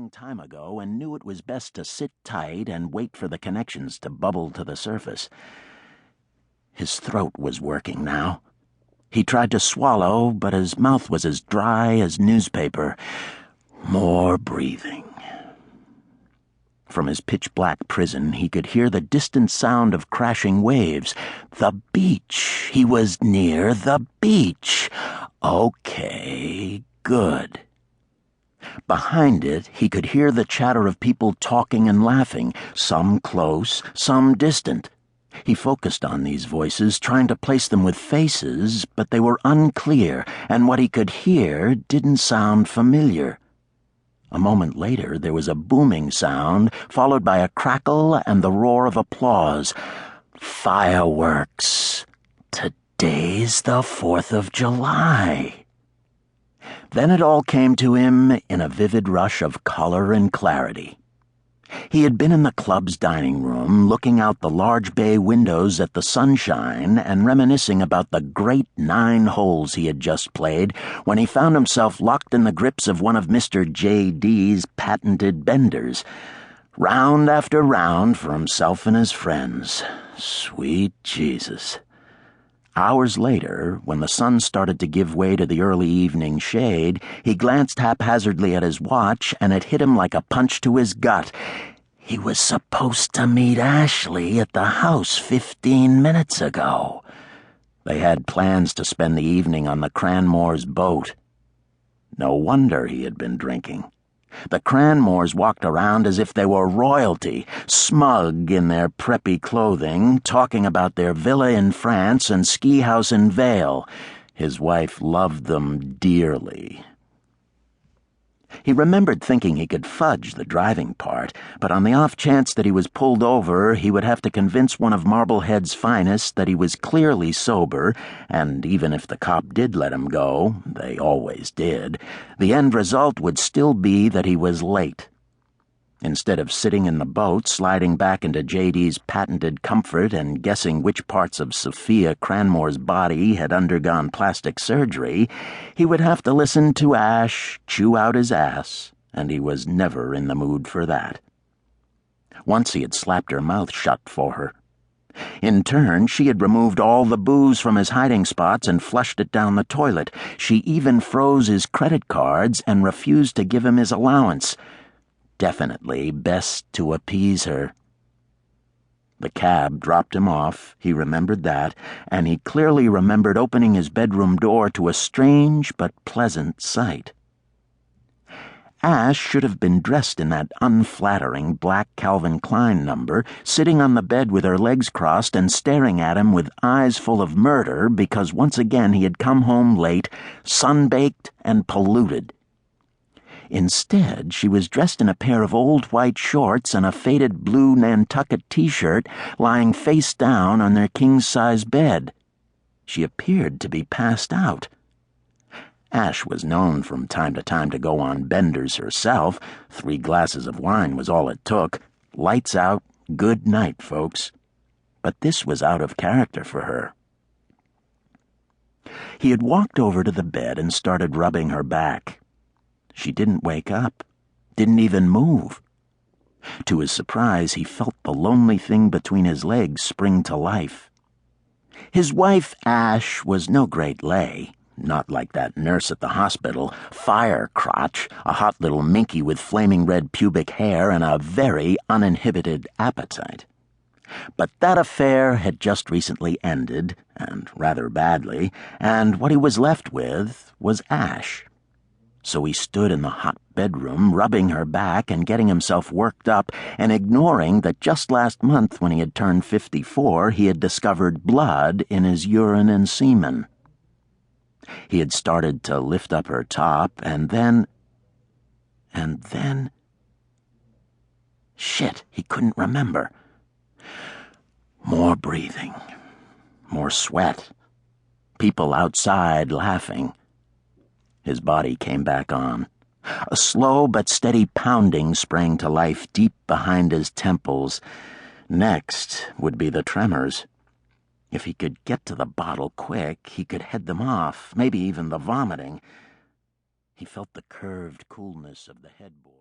long time ago and knew it was best to sit tight and wait for the connections to bubble to the surface. His throat was working now. He tried to swallow, but his mouth was as dry as newspaper. More breathing. From his pitch-black prison, he could hear the distant sound of crashing waves. The beach. He was near the beach. Okay, good. Behind it, he could hear the chatter of people talking and laughing, some close, some distant. He focused on these voices, trying to place them with faces, but they were unclear, and what he could hear didn't sound familiar. A moment later, there was a booming sound, followed by a crackle and the roar of applause. Fireworks. Today's the 4th of July. Then it all came to him in a vivid rush of color and clarity. He had been in the club's dining room, looking out the large bay windows at the sunshine and reminiscing about the great 9 holes he had just played when he found himself locked in the grips of one of Mr. J.D.'s patented benders. Round after round for himself and his friends. Sweet Jesus. Hours later, when the sun started to give way to the early evening shade, he glanced haphazardly at his watch, and it hit him like a punch to his gut. He was supposed to meet Ashley at the house 15 minutes ago. They had plans to spend the evening on the Cranmores' boat. No wonder he had been drinking. The Cranmores walked around as if they were royalty, smug in their preppy clothing, talking about their villa in France and ski house in Vale. His wife loved them dearly. He remembered thinking he could fudge the driving part, but on the off chance that he was pulled over, he would have to convince one of Marblehead's finest that he was clearly sober, and even if the cop did let him go, they always did, the end result would still be that he was late. Instead of sitting in the boat, sliding back into J.D.'s patented comfort and guessing which parts of Sophia Cranmore's body had undergone plastic surgery, he would have to listen to Ash chew out his ass, and he was never in the mood for that. Once he had slapped her mouth shut for her. In turn, she had removed all the booze from his hiding spots and flushed it down the toilet. She even froze his credit cards and refused to give him his allowance. Definitely best to appease her. The cab dropped him off, he remembered that, and he clearly remembered opening his bedroom door to a strange but pleasant sight. Ash should have been dressed in that unflattering black Calvin Klein number, sitting on the bed with her legs crossed and staring at him with eyes full of murder because once again he had come home late, sun-baked and polluted. Instead, she was dressed in a pair of old white shorts and a faded blue Nantucket t-shirt, lying face down on their king-size bed. She appeared to be passed out. Ash was known from time to go on benders herself. 3 glasses of wine was all it took. Lights out, good night, folks. But this was out of character for her. He had walked over to the bed and started rubbing her back. She didn't wake up, didn't even move. To his surprise, he felt the lonely thing between his legs spring to life. His wife, Ash, was no great lay, not like that nurse at the hospital, Fire Crotch, a hot little minky with flaming red pubic hair and a very uninhibited appetite. But that affair had just recently ended, and rather badly, and what he was left with was Ash. So he stood in the hot bedroom, rubbing her back and getting himself worked up, and ignoring that just last month when he had turned 54, he had discovered blood in his urine and semen. He had started to lift up her top, and then... Shit, he couldn't remember. More breathing. More sweat. People outside laughing. His body came back on. A slow but steady pounding sprang to life deep behind his temples. Next would be the tremors. If he could get to the bottle quick, he could head them off, maybe even the vomiting. He felt the curved coolness of the headboard.